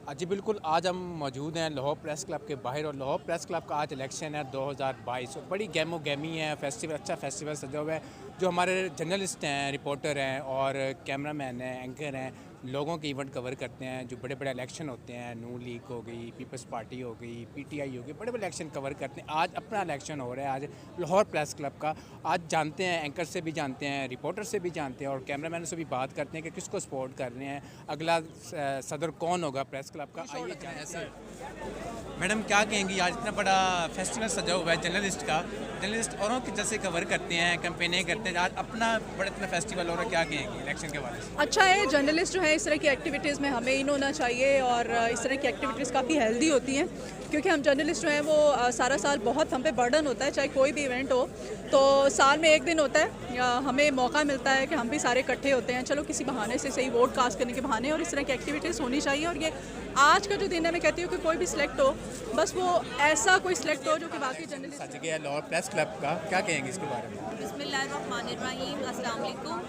जी बिल्कुल, आज हम मौजूद हैं लाहौर प्रेस क्लब के बाहर और लाहौर प्रेस क्लब का आज इलेक्शन है 2022 और बड़ी गहमो गहमी है। फेस्टिवल अच्छा फेस्टिवल सजा हुआ है। जो हमारे जर्नलिस्ट हैं, रिपोर्टर हैं और कैमरामैन हैं, एंकर हैं, लोगों के इवेंट कवर करते हैं। जो बड़े बड़े इलेक्शन होते हैं, नून लीग हो गई, पीपल्स पार्टी हो गई, पीटीआई हो गई, बड़े बड़े इलेक्शन कवर करते हैं। आज अपना इलेक्शन हो रहा है, आज लाहौर प्रेस क्लब का। आज जानते हैं, एंकर से भी जानते हैं, रिपोर्टर से भी जानते हैं और कैमरामैन से भी बात करते हैं कि किसको सपोर्ट कर रहे हैं, अगला सदर कौन होगा प्रेस क्लब का। आइए जाने सर। मैडम क्या कहेंगी, आज इतना बड़ा फेस्टिवल सजा हुआ है जर्नलिस्ट का, जर्नलिस्ट औरों की जैसे कवर करते हैं, कैंपेनिंग करते हैं, आज अपना बड़ा इतना फेस्टिवल हो रहा है, क्या कहेंगी इलेक्शन के बारे में? अच्छा है, जर्नलिस्ट जो है इस तरह की एक्टिविटीज़ में हमें इन होना चाहिए और इस तरह की एक्टिविटीज़ काफ़ी हेल्दी होती हैं, क्योंकि हम जर्नलिस्ट जो हैं वो सारा साल बहुत हम पे बर्डन होता है। चाहे कोई भी इवेंट हो तो साल में एक दिन होता है, हमें मौका मिलता है कि हम भी सारे इकट्ठे होते हैं, चलो किसी बहाने से सही वोट कास्ट करने के बहाने, और इस तरह की एक्टिविटीज़ होनी चाहिए। और ये आज का जो दिन है, मैं कहती हूँ कि कोई भी सिलेक्ट हो, बस वो ऐसा कोई सिलेक्ट हो जो कि बाकी जर्नलिस्ट सज गया लाहौर प्रेस क्लब का, क्या कहेंगे इसके बारे में? बिस्मिल्लाहिर्रहमानिर्रहीम, अस्सलाम वालेकुम।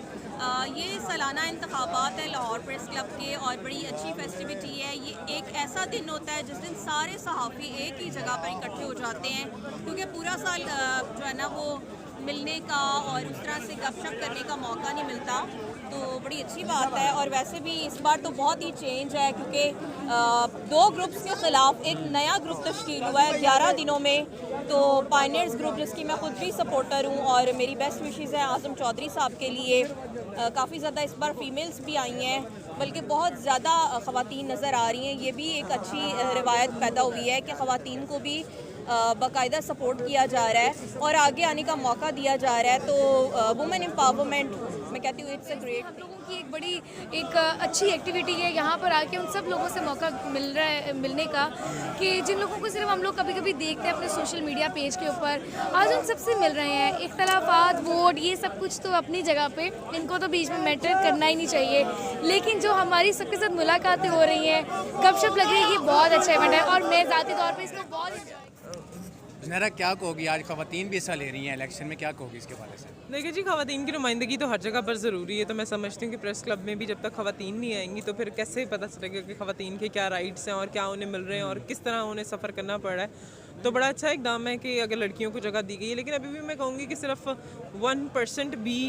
ये सालाना इंतखाबात है लाहौर प्रेस क्लब के और बड़ी अच्छी फेस्टिविटी है। ये एक ऐसा दिन होता है जिस दिन सारे सहाफ़ी एक ही जगह पर इकट्ठे हो जाते हैं, क्योंकि पूरा साल जो है ना वो मिलने का और उस तरह से गपशप करने का मौका नहीं मिलता, तो बड़ी अच्छी बात है। और वैसे भी इस बार तो बहुत ही चेंज है, क्योंकि 2 ग्रुप्स के ख़िलाफ़ एक नया ग्रुप तश्कील हुआ है 11 दिनों में। तो पायनियर्स ग्रुप, जिसकी मैं खुद भी सपोर्टर हूँ और मेरी बेस्ट विशेज़ है आज़म चौधरी साहब के लिए। काफ़ी ज़्यादा इस बार फ़ीमेल्स भी आई हैं, बल्कि बहुत ज़्यादा ख़वातीन नज़र आ रही हैं। ये भी एक अच्छी रिवायत पैदा हुई है कि ख़वातीन को भी बाकायदा सपोर्ट किया जा रहा है और आगे आने का मौका दिया जा रहा है। तो वुमेन एम्पावरमेंट, मैं कहती हूँ इट्स अ ग्रेट। हम लोगों की एक बड़ी अच्छी एक्टिविटी है यहाँ पर आके उन सब लोगों से मौका मिल रहा है मिलने का, कि जिन लोगों को सिर्फ हम लोग कभी कभी देखते हैं अपने सोशल मीडिया पेज के ऊपर, आज उन सबसे मिल रहे हैं। इख्तलाफात, वोट, ये सब कुछ तो अपनी जगह पे, इनको तो बीच में मैटर करना ही नहीं चाहिए, लेकिन जो हमारी सबके साथ मुलाकातें हो रही हैं, गपशप लग रही है, ये बहुत अच्छा इवेंट है और मैं ज़ाती तौर पर इसको बहुत जनारा क्या कहोगी, आज ख़वातीन भी हिस्सा ले रही हैं इलेक्शन में, क्या कहोगी इसके बारे से? देखिए जी, ख़वातीन की नुमाइंदगी तो हर जगह पर ज़रूरी है, तो मैं समझती हूँ कि प्रेस क्लब में भी जब तक ख़वातीन नहीं आएंगी तो फिर कैसे पता चलेगा कि ख़वातीन के क्या राइट्स हैं और क्या उन्हें मिल रहे हैं और किस तरह उन्हें सफ़र करना पड़ रहा है। तो बड़ा अच्छा इकदाम है कि अगर लड़कियों को जगह दी गई है, लेकिन अभी भी मैं कहूँगी कि सिर्फ 1% भी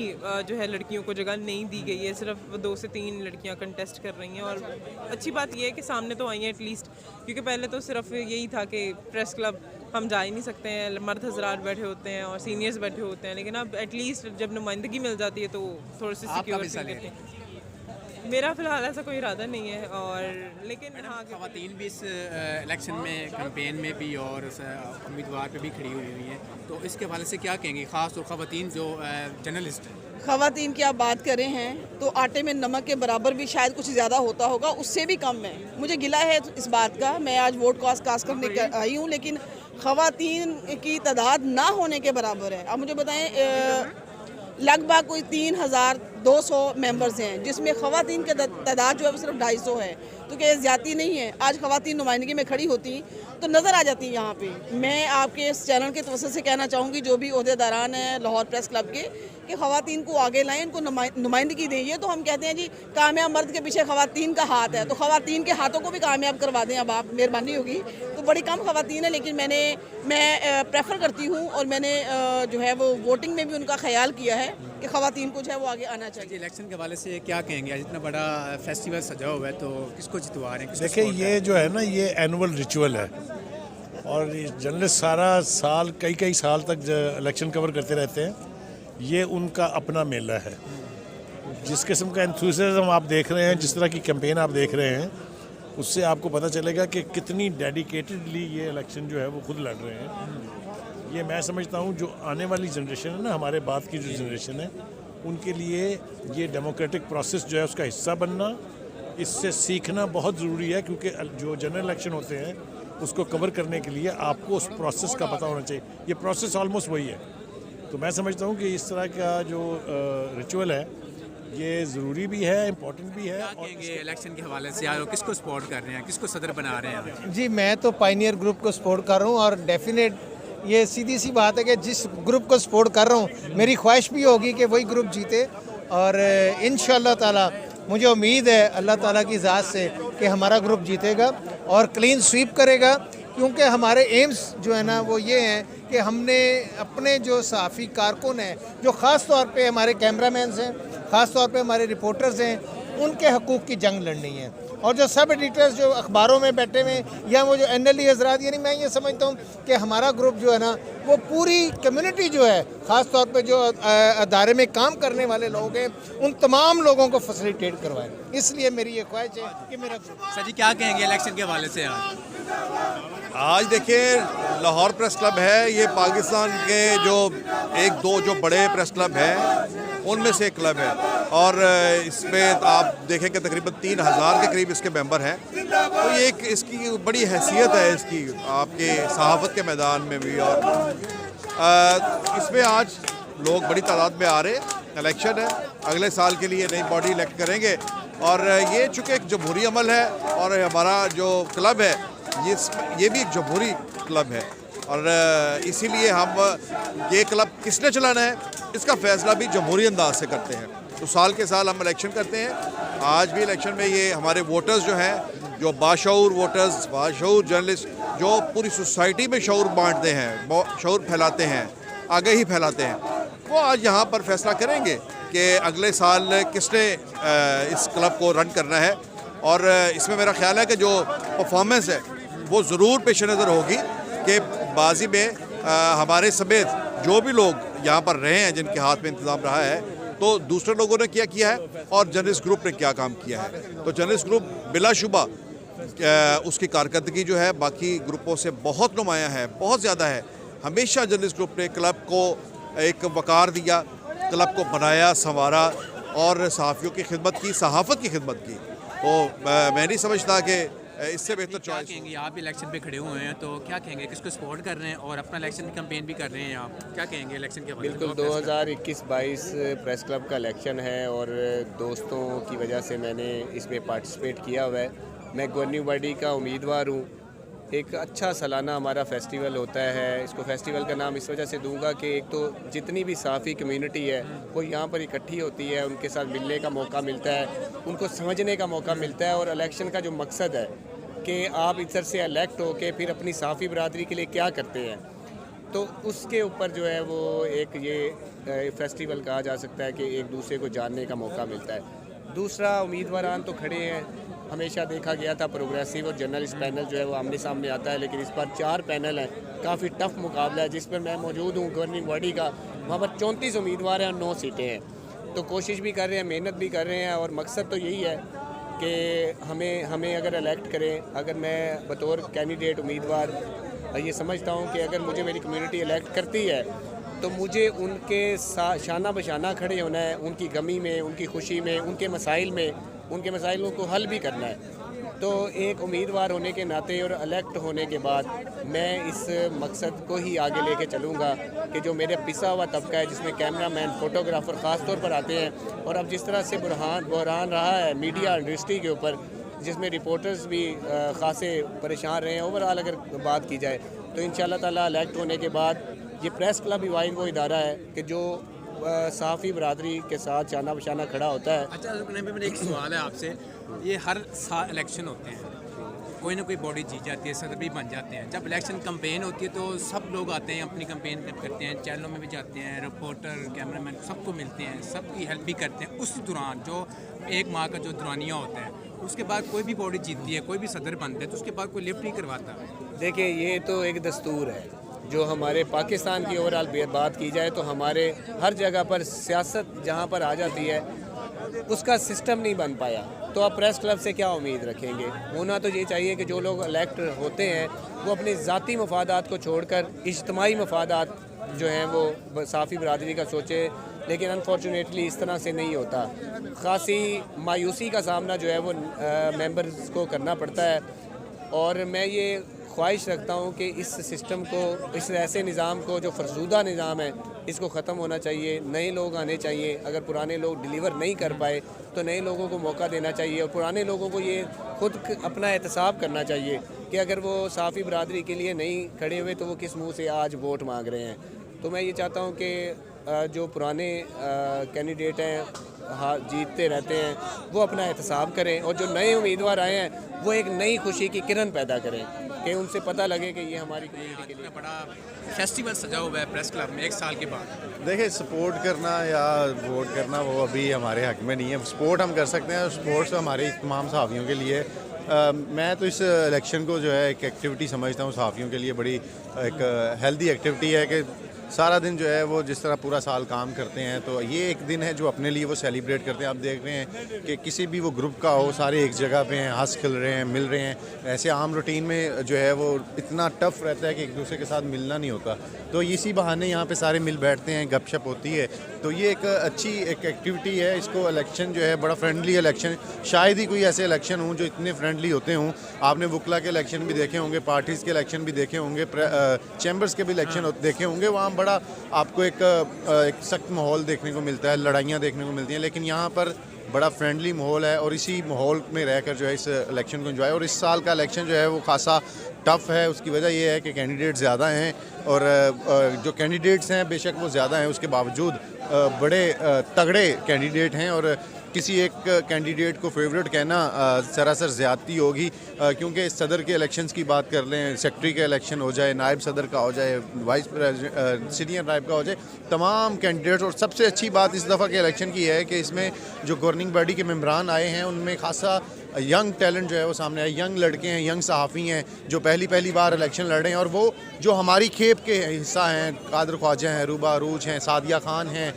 जो है लड़कियों को जगह नहीं दी गई है। सिर्फ 2 से 3 लड़कियाँ कंटेस्ट कर रही हैं और अच्छी बात यह है कि सामने तो आई हैं एटलीस्ट, क्योंकि पहले तो सिर्फ यही था कि प्रेस क्लब हम जा ही नहीं सकते हैं, मर्द हजरात बैठे होते हैं और सीनियर्स बैठे होते हैं, लेकिन अब एटलीस्ट जब नुमाइंदगी मिल जाती है तो थोड़ी सी सिक्योरिटी। मेरा फ़िलहाल ऐसा कोई इरादा नहीं है, और लेकिन हाँ, ख़वातीन भी इस इलेक्शन में कैंपेन में भी और उम्मीदवार पे भी खड़ी हुई हैं, तो इसके हवाले से क्या कहेंगे, ख़ास तौर ख़वातीन जो जर्नलिस्ट हैं? ख़वातीन की आप बात करें हैं तो आटे में नमक के बराबर भी शायद कुछ ज़्यादा होता होगा, उससे भी कम है। मुझे गिला है इस बात का, मैं आज वोट कास्ट करने आई हूँ, लेकिन ख़वातीन की तादाद ना होने के बराबर है। अब मुझे बताएं, लगभग कोई 3200 मेंबर्स हैं, जिसमें ख़वातीन की तादाद जो है वो सिर्फ 250 है, तो क्या ज़्यादती नहीं है? आज ख़वातीन नुमाइंदगी में खड़ी होती तो नज़र आ जाती यहाँ पे। मैं आपके इस चैनल के तवज्जो से कहना चाहूँगी, जो भी ओहदेदारान हैं लाहौर प्रेस क्लब के, कि ख़वातीन को आगे लाएं, इनको नुमाइंदगी दें। ये तो हम कहते हैं जी कामयाब मर्द के पीछे ख़वातीन का हाथ है, तो ख़वातीन के हाथों को भी कामयाब करवा दें। अब आप मेहरबानी होगी। तो बड़ी कम ख़वातीन है, लेकिन मैं प्रेफर करती हूँ और मैंने जो है वो वोटिंग में भी उनका ख्याल किया है कि ख़वातीन को जो है वो आगे आना चाहिए। इलेक्शन के हवाले से क्या कहेंगे, आज इतना बड़ा फेस्टिवल सजा हुआ है, तो किसको जितवा रहे हैं? देखिए, ये जो है ना, ये एनुअल रिचुअल है और जर्नलिस्ट सारा साल कई साल तक इलेक्शन कवर करते रहते हैं। ये उनका अपना मेला है। जिस किस्म का एंथुसियाज्म आप देख रहे हैं, जिस तरह की कैंपेन आप देख रहे हैं, उससे आपको पता चलेगा कि कितनी डेडिकेटेडली ये इलेक्शन जो है वो खुद लड़ रहे हैं। ये मैं समझता हूँ जो आने वाली जनरेशन है ना, हमारे बाद की जो जनरेशन है, उनके लिए ये डेमोक्रेटिक प्रोसेस जो है उसका हिस्सा बनना, इससे सीखना बहुत ज़रूरी है, क्योंकि जो जनरल इलेक्शन होते हैं उसको कवर करने के लिए आपको उस प्रोसेस का पता होना चाहिए। ये प्रोसेस ऑलमोस्ट वही है। तो मैं समझता हूँ कि इस तरह का जो रिचुअल है ये ज़रूरी भी है, इम्पोर्टेंट भी है। और इलेक्शन के हवाले से आप किसको सपोर्ट कर रहे हैं, किसको सदर बना रहे हैं? जी, मैं तो पायनियर ग्रुप को सपोर्ट कर रहा हूँ और डेफिनेट ये सीधी सी बात है कि जिस ग्रुप को सपोर्ट कर रहा हूँ, मेरी ख्वाहिश भी होगी कि वही ग्रुप जीते और इंशाअल्लाह ताला मुझे उम्मीद है अल्लाह ताला की ज़ात से कि हमारा ग्रुप जीतेगा और क्लीन स्वीप करेगा, क्योंकि हमारे एम्स जो है ना वो ये हैं कि हमने अपने जो सहाफ़ी कारकुन हैं, जो ख़ास तौर पे हमारे कैमरामैन हैं, ख़ास तौर पे हमारे रिपोर्टर्स हैं, उनके हकूक़ की जंग लड़नी है। और जो सब एडिटर्स जो अखबारों में बैठे हुए या वो जो NLE हजरात, यानी मैं ये समझता हूँ कि हमारा ग्रुप जो है ना वो पूरी कम्युनिटी जो है, ख़ास तौर पे जो अदारे में काम करने वाले लोग हैं, उन तमाम लोगों को फैसिलिटेट करवाएं। इसलिए मेरी ये ख्वाहिश है कि मेरा ग्रुप। सर जी क्या कहेंगे इलेक्शन के हवाले से? आज देखिए लाहौर प्रेस क्लब है, ये पाकिस्तान के जो एक दो जो बड़े प्रेस क्लब हैं उनमें से एक क्लब है, और इसमें आप देखें कि तकरीबन 3000 के करीब इसके मेंबर हैं। तो ये एक इसकी बड़ी हैसियत है इसकी आपके सहाफ़त के मैदान में भी, और इसमें आज लोग बड़ी तादाद में आ रहे हैं। इलेक्शन है, अगले साल के लिए नई बॉडी इलेक्ट करेंगे, और ये चूँकि एक जमहूरी अमल है और हमारा जो क्लब है ये भी एक जमहूरी क्लब है, और इसीलिए हम ये क्लब किसने चलाना है इसका फ़ैसला भी जमहूरी अंदाज से करते हैं। तो साल के साल हम इलेक्शन करते हैं। आज भी इलेक्शन में ये हमारे वोटर्स जो हैं, जो बाशऊर वोटर्स, बाशऊर जर्नलिस्ट, जो पूरी सोसाइटी में शऊर बांटते हैं, शऊर फैलाते हैं, आगाही फैलाते हैं, वो आज यहाँ पर फैसला करेंगे कि अगले साल किसने इस क्लब को रन करना है। और इसमें मेरा ख्याल है कि जो परफॉर्मेंस है वो ज़रूर पेश नज़र होगी कि बाजी में हमारे समेत जो भी लोग यहाँ पर रहे हैं जिनके हाथ में इंतज़ाम रहा है, तो दूसरे लोगों ने क्या किया है और जर्नलिस्ट ग्रुप ने क्या काम किया है। तो जर्नलिस्ट ग्रुप बिलाशुबा उसकी कारकर्दगी जो है बाकी ग्रुपों से बहुत नुमायाँ है, बहुत ज़्यादा है। हमेशा जर्नलिस्ट ग्रुप ने क्लब को एक वक़ार दिया, क्लब को बनाया, संवारा और सहाफ़ियों की खिदमत की, सहाफ़त की खिदमत की। तो मैं नहीं समझता कि इससे बेहतर क्या चॉइस। कहेंगे? आप इलेक्शन पे खड़े हुए हैं तो क्या कहेंगे, किसको सपोर्ट कर रहे हैं और अपना इलेक्शन कैंपेन भी कर रहे हैं आप, क्या कहेंगे इलेक्शन के हवाले से? बिल्कुल 2021-22 प्रेस क्लब का इलेक्शन है और दोस्तों की वजह से मैंने इसमें पार्टिसिपेट किया हुआ है। मैं गवर्निंग बॉडी का उम्मीदवार हूँ। एक अच्छा सालाना हमारा फेस्टिवल होता है। इसको फेस्टिवल का नाम इस वजह से दूंगा कि एक तो जितनी भी सहाफ़ी कम्युनिटी है वो यहाँ पर इकट्ठी होती है, उनके साथ मिलने का मौका मिलता है, उनको समझने का मौका मिलता है। और इलेक्शन का जो मकसद है कि आप इधर से इलेक्ट हो के फिर अपनी सहाफ़ी बरादरी के लिए क्या करते हैं, तो उसके ऊपर जो है वो एक ये फेस्टिवल कहा जा सकता है कि एक दूसरे को जानने का मौका मिलता है। दूसरा, उम्मीदवारान तो खड़े हैं। हमेशा देखा गया था प्रोग्रेसिव और जर्नलिस्ट पैनल जो है वो आमने सामने आता है, लेकिन इस बार 4 पैनल हैं। काफ़ी टफ मुकाबला है जिस पर मैं मौजूद हूँ गवर्निंग बॉडी का। वहाँ पर 34 उम्मीदवार हैं और 9 सीटें हैं। तो कोशिश भी कर रहे हैं, मेहनत भी कर रहे हैं, और मकसद तो यही है कि हमें अगर इलेक्ट करें, अगर मैं बतौर कैंडिडेट उम्मीदवार ये समझता हूँ कि अगर मुझे मेरी कम्युनिटी इलेक्ट करती है तो मुझे उनके साथ शाना बशाना खड़े होना है, उनकी गमी में, उनकी खुशी में, उनके मसाइलों को हल भी करना है। तो एक उम्मीदवार होने के नाते और इलेक्ट होने के बाद मैं इस मकसद को ही आगे लेके चलूँगा कि जो मेरे पिसा हुआ तबका है जिसमें कैमरामैन, फोटोग्राफ़र ख़ास तौर पर आते हैं, और अब जिस तरह से बहरान रहा है मीडिया इंडस्ट्री के ऊपर, जिसमें रिपोर्टर्स भी खासे परेशान रहे हैं, ओवरऑल अगर बात की जाए तो इंशाल्लाह ताला इलेक्ट होने के बाद ये प्रेस क्लब ही वाहिद वो इदारा है कि जो सहाफ़ी बरादरी के साथ शाना बशाना खड़ा होता है। अच्छा, मेरा एक सवाल है आपसे, ये हर साल इलेक्शन होते हैं, कोई ना कोई बॉडी जीत जाती है, सदर भी बन जाते हैं। जब इलेक्शन कंपेन होती है तो सब लोग आते हैं, अपनी कंपेन करते हैं, चैनलों में भी जाते हैं, रिपोर्टर, कैमरामैन सबको मिलते हैं, सबकी हेल्प भी करते हैं। उस दौरान जो 1 माह का जो दौरानिया होता है, उसके बाद कोई भी बॉडी जीतती है, कोई भी सदर बनता है, तो उसके बाद कोई लिफ्ट नहीं करवाता। देखिए, ये तो एक दस्तूर है। जो हमारे पाकिस्तान की ओवरऑल बात की जाए तो हमारे हर जगह पर सियासत जहाँ पर आ जाती है उसका सिस्टम नहीं बन पाया, तो आप प्रेस क्लब से क्या उम्मीद रखेंगे? होना तो ये चाहिए कि जो लोग इलेक्ट होते हैं वो अपने ज़ाती मफादात को छोड़कर इज्तमाही मफादात जो हैं वो सहाफ़ी बरादरी का सोचे, लेकिन अनफॉर्चुनेटली इस तरह से नहीं होता। ख़ासी मायूसी का सामना जो है वो मेंबर्स को करना पड़ता है। और मैं ये ख्वाहिश रखता हूँ कि इस सिस्टम को, इस ऐसे निज़ाम को जो फरसूदा निज़ाम है, इसको ख़त्म होना चाहिए। नए लोग आने चाहिए। अगर पुराने लोग डिलीवर नहीं कर पाए तो नए लोगों को मौका देना चाहिए, और पुराने लोगों को ये खुद अपना एहतसाब करना चाहिए कि अगर वो सहाफ़ी बरादरी के लिए नहीं खड़े हुए तो वो किस मुँह से आज वोट मांग रहे हैं। तो मैं ये चाहता हूँ कि जो पुराने कैंडिडेट हैं जीतते रहते हैं वो अपना एहतसाब करें, और जो नए उम्मीदवार आए हैं वो एक नई खुशी की किरण पैदा करें कि उनसे पता लगे कि ये हमारी कम्युनिटी के लिए बड़ा फेस्टिवल सजा हुआ है प्रेस क्लब में 1 साल के बाद। देखिए, सपोर्ट करना या वोट करना वो अभी हमारे हक में नहीं है। सपोर्ट हम कर सकते हैं, सपोर्ट हमारे तमाम सहाफ़ियों के लिए। मैं तो इस इलेक्शन को जो है एक एक्टिविटी समझता हूँ सहाफ़ियों के लिए, बड़ी एक हेल्दी एक्टिविटी है कि सारा दिन जो है वो जिस तरह पूरा साल काम करते हैं, तो ये एक दिन है जो अपने लिए वो सेलिब्रेट करते हैं। आप देख रहे हैं कि किसी भी वो ग्रुप का हो, सारे एक जगह पे हैं, हंस खेल रहे हैं, मिल रहे हैं। ऐसे आम रूटीन में जो है वो इतना टफ रहता है कि एक दूसरे के साथ मिलना नहीं होता, तो इसी बहाने यहाँ पे सारे मिल बैठते हैं, गपशप होती है। तो ये एक अच्छी एक एक्टिविटी है। इसको इलेक्शन जो है बड़ा फ्रेंडली इलेक्शन, शायद ही कोई ऐसे इलेक्शन हों जो इतने फ्रेंडली होते हों। आपने वुकला के इलेक्शन भी देखे होंगे, पार्टीज़ के इलेक्शन भी देखे होंगे, चैम्बर्स के भी इलेक्शन देखे होंगे। वहाँ बड़ा आपको एक सख्त माहौल देखने को मिलता है, लड़ाइयाँ देखने को मिलती हैं, लेकिन यहाँ पर बड़ा फ्रेंडली माहौल है और इसी माहौल में रहकर जो है इस इलेक्शन को एंजॉय। और इस साल का इलेक्शन जो है वो खासा टफ़ है। उसकी वजह ये है कि कैंडिडेट ज़्यादा हैं, और जो कैंडिडेट्स हैं बेशक वो ज़्यादा हैं, उसके बावजूद बड़े तगड़े कैंडिडेट हैं, और किसी एक कैंडिडेट को फेवरेट कहना सरासर ज़्यादती होगी, क्योंकि सदर के इलेक्शंस की बात कर लें, सेक्रेटरी का इलेक्शन हो जाए, नायब सदर का हो जाए, वाइस प्रेसिडेंट सीनियर नायब का हो जाए, तमाम कैंडिडेट्स। और सबसे अच्छी बात इस दफ़ा के इलेक्शन की है कि इसमें जो गवर्निंग बॉडी के मेम्बरान आए हैं उनमें खासा यंग टैलेंट जो है वो सामने आया। यंग लड़के हैं, यंग सहाफ़ी हैं जो पहली बार इलेक्शन लड़ रहे हैं, और वो जो हमारी खेप के हिस्सा हैं, कादर ख्वाजा हैं, रूबा अरूज हैं, सादिया खान हैं,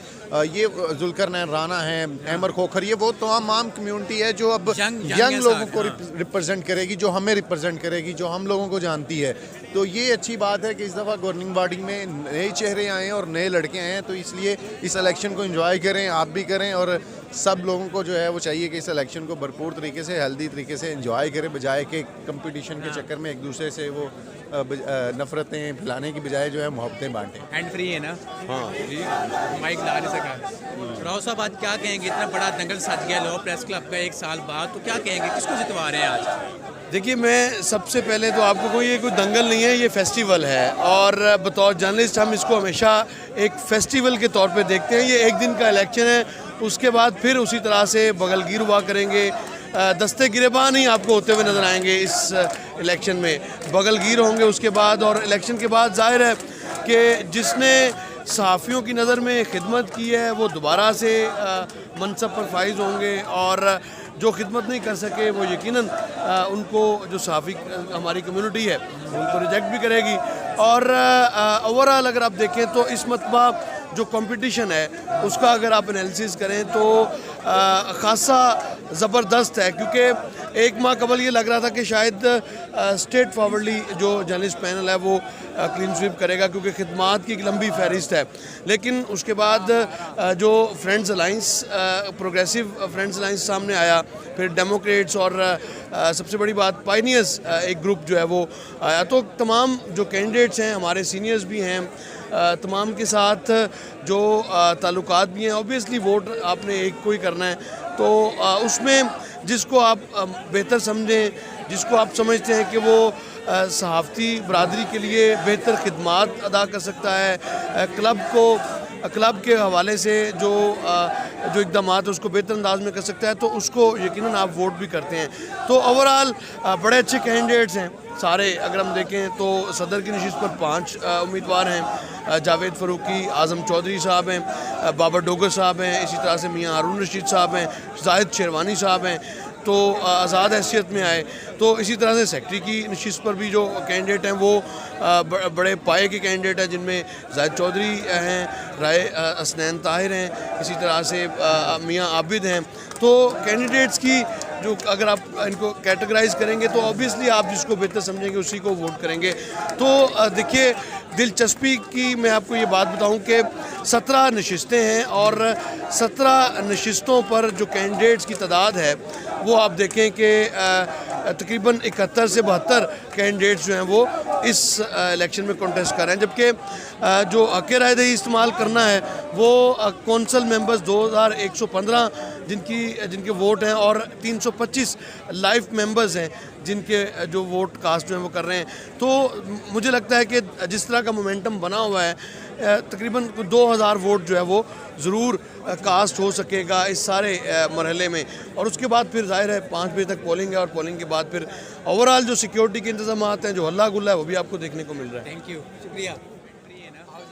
ये जुल्करनैन राना हैं, अहमर खोखर, ये वो तमाम कम्युनिटी है जो अब यंग लोगों को रिप्रेजेंट करेगी, जो हमें रिप्रेजेंट करेगी, जो हम लोगों को जानती है। तो ये अच्छी बात है कि इस दफ़ा गवर्निंग बॉडी में नए चेहरे आए हैं और नए लड़के आए हैं, तो इसलिए इस इलेक्शन को एंजॉय करें, आप भी करें, और सब लोगों को जो है वो चाहिए कि इस इलेक्शन को भरपूर तरीके से, हेल्दी तरीके से एंजॉय करें, बजाय कि कंपटीशन के चक्कर में एक दूसरे से वो नफ़रतें फैलाने की बजाय जो है मोहब्बतें बांटें। हैंड फ्री है ना? हाँ, माइक ला नहीं सका। राव साहब आज क्या कहेंगे, इतना बड़ा दंगल सज गया लाहौर प्रेस क्लब का 1 साल बाद, तो क्या कहेंगे, किसको जितवा रहे हैं आज? देखिए, मैं सबसे पहले तो आपको कोई ये कोई दंगल नहीं है, ये फेस्टिवल है, और बतौर जर्नलिस्ट हम इसको हमेशा एक फेस्टिवल के तौर पे देखते हैं। ये एक दिन का इलेक्शन है, उसके बाद फिर उसी तरह से बगलगीर हुआ करेंगे, दस्ते गिरेबान ही आपको होते हुए नज़र आएंगे इस इलेक्शन में, बगलगीर होंगे उसके बाद। और इलेक्शन के बाद जाहिर है कि जिसने सहाफ़ियों की नज़र में खिदमत की है वो दोबारा से मनसब पर फाइज होंगे, और जो खिदमत नहीं कर सके वो यकीनन उनको जो सहाफ़ी हमारी कम्युनिटी है उनको रिजेक्ट भी करेगी। और ओवरऑल अगर आप देखें तो इस मरतबा जो कंपटीशन है उसका अगर आप एनालिसिस करें तो ख़ासा ज़बरदस्त है, क्योंकि एक माह कबल ये लग रहा था कि शायद स्ट्रेट फॉरवर्डली जो जर्नलिस्ट पैनल है वो क्लीन स्वीप करेगा, क्योंकि खिदमात की एक लंबी फहरिस्त है। लेकिन उसके बाद जो friends alliance, progressive friends alliance सामने आया, फिर डेमोक्रेट्स, और सबसे बड़ी बात पायनियर्स एक ग्रुप जो है वो आया। तो तमाम जो कैंडिडेट्स हैं, हमारे सीनियर्स भी हैं, तमाम के साथ जो ताल्लुकात भी हैं। ऑब्वियसली वोट आपने एक को ही करना है, तो उसमें जिसको आप बेहतर समझें, जिसको आप समझते हैं कि वो सहाफ़ती बरादरी के लिए बेहतर खिदमात अदा कर सकता है, क्लब के हवाले से जो इक़दामात है उसको बेहतर अंदाज में कर सकता है, तो उसको यकीनन आप वोट भी करते हैं। तो ओवरऑल बड़े अच्छे कैंडिडेट्स हैं सारे। अगर हम देखें तो सदर की नशिस्त पर 5 उम्मीदवार हैं, जावेद फ़रूकी, आज़म चौधरी साहब हैं, बाबर डोगर साहब हैं, इसी तरह से मियाँ हारून रशीद साहब हैं, जाहिद शेरवानी साहब हैं, तो आज़ाद हैसियत में आए। तो इसी तरह से सेक्रेटरी की नशिस्त पर भी जो कैंडिडेट हैं वो बड़े पाए के कैंडिडेट हैं, जिनमें जाहिद चौधरी हैं, राय हसनैन ताहिर हैं, इसी तरह से मियाँ आबिद हैं। तो कैंडिडेट्स की जो अगर आप इनको कैटेगराइज करेंगे तो ऑब्वियसली आप जिसको बेहतर समझेंगे उसी को वोट करेंगे। तो देखिए, दिलचस्पी की मैं आपको ये बात बताऊं कि 17 नशिस्तें हैं, और 17 नशिस्तों पर जो कैंडिडेट्स की तादाद है वो आप देखें कि तकरीबन 71 से 72 कैंडिडेट्स जो हैं वो इस इलेक्शन में कॉन्टेस्ट कर रहे हैं, जबकि जो हक़ राय दही इस्तेमाल करना है वो कौंसल मेंबर्स 2115 जिनके वोट हैं और 325 लाइव मेंबर्स हैं जिनके जो वोट कास्ट जो हैं वो कर रहे हैं। तो मुझे लगता है कि जिस तरह का मोमेंटम बना हुआ है, तकरीबन 2000 वोट जो है वो ज़रूर कास्ट हो सकेगा इस सारे मरहले में। और उसके बाद फिर जाहिर है 5 बजे तक पोलिंग है और पोलिंग के बाद फिर ओवरऑल जो सिक्योरिटी के इंतजाम हैं, जो हल्ला गुल्ला है, वो भी आपको देखने को मिल रहा है। थैंक यू, शुक्रिया।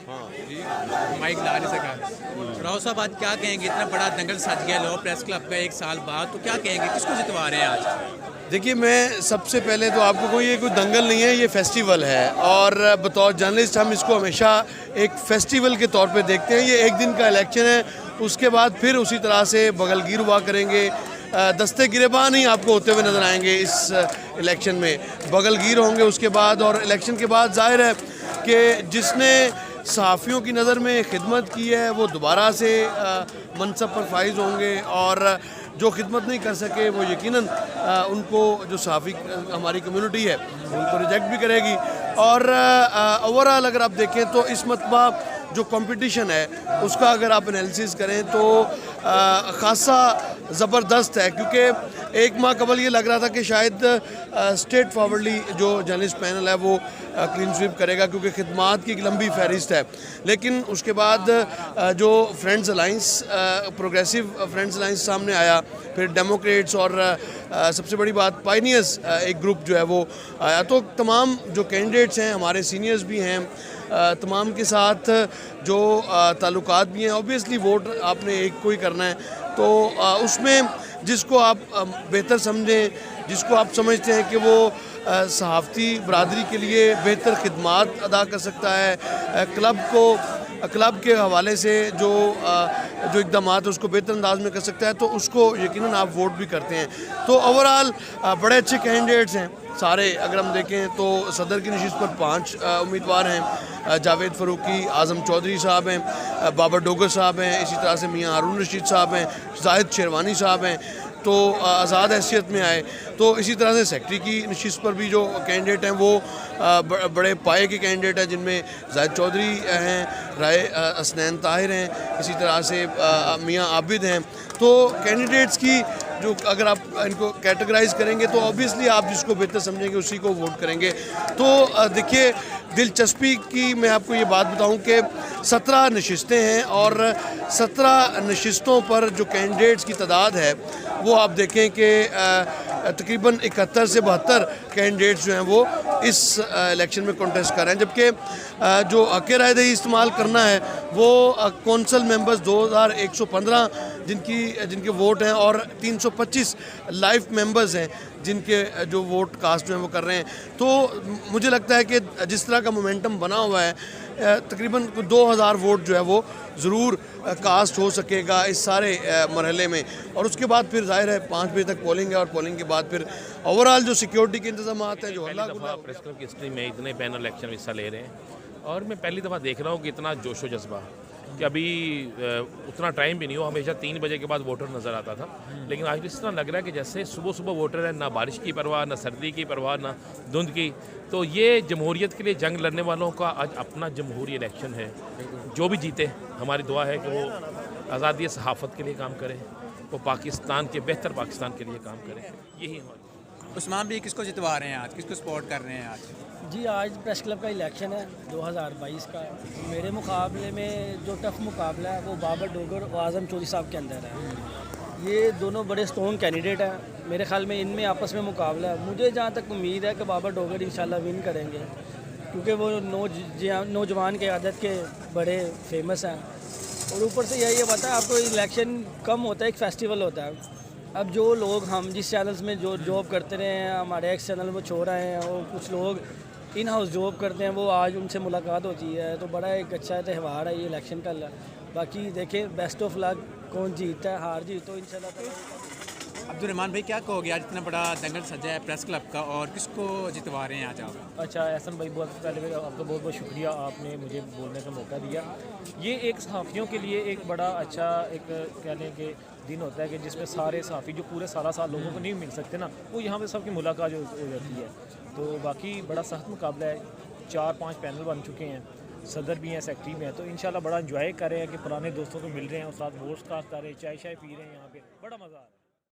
माइक ला नहीं सका। राव साहब आज क्या कहेंगे, इतना बड़ा दंगल सज गया लाहौर प्रेस क्लब का 1 साल बाद, तो क्या कहेंगे, किसको जितवा रहे हैं आज? देखिए, मैं सबसे पहले तो आपको कोई ये कोई दंगल नहीं है, ये फेस्टिवल है और बतौर जर्नलिस्ट हम इसको हमेशा एक फेस्टिवल के तौर पे देखते हैं। ये एक दिन का इलेक्शन है, उसके बाद फिर उसी तरह से बगलगीर हुआ करेंगे, दस्ते गिरेबान ही आपको होते हुए नज़र आएंगे इस इलेक्शन में। बगलगीर होंगे उसके बाद, और इलेक्शन के बाद जाहिर है कि जिसने सहाफ़ियों की नज़र में खिदमत की है वो दोबारा से मनसब पर फाइज होंगे, और जो खिदमत नहीं कर सके वो यकीनन उनको जो सहाफ़ी हमारी कम्युनिटी है उनको रिजेक्ट भी करेगी। और ओवरऑल अगर आप देखें तो इस मरतबा जो कंपटीशन है उसका अगर आप एनालिसिस करें तो ख़ासा ज़बरदस्त है, क्योंकि एक माह कबल ये लग रहा था कि शायद स्ट्रेट फॉरवर्डली जो जर्नलिस्ट पैनल है वो क्लीन स्वीप करेगा, क्योंकि खिदमात की एक लंबी फहरिस्त है। लेकिन उसके बाद जो friends alliance, progressive friends alliance सामने आया, फिर डेमोक्रेट्स और सबसे बड़ी बात पायनियर्स एक ग्रुप जो है वो आया। तो तमाम जो कैंडिडेट्स हैं, हमारे सीनियर्स भी हैं, तमाम के साथ जो ताल्लुकात भी हैं। ऑब्वियसली वोट आपने एक को ही करना है, तो उसमें जिसको आप बेहतर समझें, जिसको आप समझते हैं कि वो सहाफ़ती बरादरी के लिए बेहतर खिदमात अदा कर सकता है, क्लब के हवाले से जो इक़दाम है उसको बेहतर अंदाज में कर सकता है, तो उसको यकीनन आप वोट भी करते हैं। तो ओवरऑल बड़े अच्छे कैंडिडेट्स हैं सारे। अगर हम देखें तो सदर की नशिस्त पर 5 उम्मीदवार हैं, जावेद फ़रूकी, आज़म चौधरी साहब हैं, बाबर डोगर साहब हैं, इसी तरह से मियाँ हारून रशीद साहब हैं, जाहिद शेरवानी साहब हैं, तो आज़ाद हैसियत में आए। तो इसी तरह से सेक्रेटरी की नशिस्त पर भी जो कैंडिडेट हैं वो बड़े पाए के कैंडिडेट हैं, जिनमें जाहिद चौधरी हैं, राय असनैन ताहिर हैं, इसी तरह से मियाँ आबिद हैं। तो कैंडिडेट्स की जो अगर आप इनको कैटेगराइज करेंगे तो ऑब्वियसली आप जिसको बेहतर समझेंगे उसी को वोट करेंगे। तो देखिए, दिलचस्पी की मैं आपको ये बात बताऊं कि 17 नशिस्तें हैं और 17 नशिस्तों पर जो कैंडिडेट्स की तादाद है वो आप देखें कि तकरीबन 71 से 72 कैंडिडेट्स जो हैं वो इस इलेक्शन में कॉन्टेस्ट कर रहे हैं, जबकि जो हक़ राय दही इस्तेमाल करना है वो कौंसल मेंबर्स 2115 जिनके वोट हैं और 325 लाइव मेंबर्स हैं जिनके जो वोट कास्ट जो हैं वो कर रहे हैं। तो मुझे लगता है कि जिस तरह का मोमेंटम बना हुआ है, तकरीबन 2000 वोट जो है वो ज़रूर कास्ट हो सकेगा इस सारे मरहले में। और उसके बाद फिर जाहिर है 5 बजे तक पोलिंग है और पोलिंग के बाद फिर ओवरऑल जो सिक्योरिटी के इंतजाम हैं, जो हल्ला गुल्ला प्रेस क्लब की हिस्ट्री में इतने पैनल इलेक्शन में हिस्सा ले रहे हैं और मैं पहली दफ़ा देख रहा हूँ कि इतना जोशो जज्बा कि अभी उतना टाइम भी नहीं हो। हमेशा 3 बजे के बाद वोटर नज़र आता था, लेकिन आज इस तरह लग रहा है कि जैसे सुबह सुबह वोटर है, ना बारिश की परवाह, ना सर्दी की परवाह, ना धुंध की। तो ये जमहूरियत के लिए जंग लड़ने वालों का आज अपना जमहूरी इलेक्शन है। जो भी जीते, हमारी दुआ है कि वो आज़ादी सहाफ़त के लिए काम करें, वो पाकिस्तान के बेहतर पाकिस्तान के लिए काम करें। यही हमारी। उस्मान भी किसको जितवा रहे हैं आज, किसको सपोर्ट कर रहे हैं आज? जी, आज प्रेस क्लब का इलेक्शन है 2022 का। मेरे मुकाबले में जो टफ मुकाबला है वो बाबर डोगर और आज़म चौधरी साहब के अंदर है। ये दोनों बड़े स्ट्रॉन्ग कैंडिडेट हैं। मेरे ख्याल में इनमें आपस में मुकाबला है। मुझे जहाँ तक उम्मीद है कि बाबर डोगर इंशाल्लाह विन करेंगे, क्योंकि वो नौजवान के आदत के बड़े फेमस हैं। और ऊपर से यही बात है, आपको इलेक्शन कम होता है, एक फेस्टिवल होता है। अब जो लोग हम जिस चैनल्स में जो जॉब करते रहे हैं, हमारे एक्स चैनल में छोड़ रहे हैं, और कुछ लोग इन हाउस जॉब करते हैं, वो आज उनसे मुलाकात होती है। तो बड़ा एक अच्छा त्यौहार है ये इलेक्शन का। बाकी देखें, बेस्ट ऑफ लक, कौन जीतता है, हार जीत तो इंशाल्लाह। अब्दुलरहमान भाई, क्या कहोगे, आज इतना बड़ा दंगल सजा है प्रेस क्लब का और किसको जितवा रहे हैं आज आप? अच्छा एहसन भाई, बहुत पहले आपका बहुत बहुत शुक्रिया, आपने मुझे बोलने का मौका दिया। ये एक सहाफ़ियों के लिए एक बड़ा अच्छा एक कह लें कि दिन होता है कि जिसमें सारे सहाफ़ी जो पूरे साल लोगों को नहीं मिल सकते ना, वो यहाँ पे सबकी मुलाकात हो जाती है। तो बाकी बड़ा सख्त मुकाबला है, 4-5 पैनल बन चुके हैं सदर भी हैं, सेक्रेटरी भी हैं, तो इंशाल्लाह बड़ा इंजॉय कर रहे हैं कि पुराने दोस्तों को मिल रहे हैं और साथ वोट्स कास्ट कर रहे हैं, चाय शाय पी रहे हैं, यहाँ पे बड़ा मज़ा आ रहा है।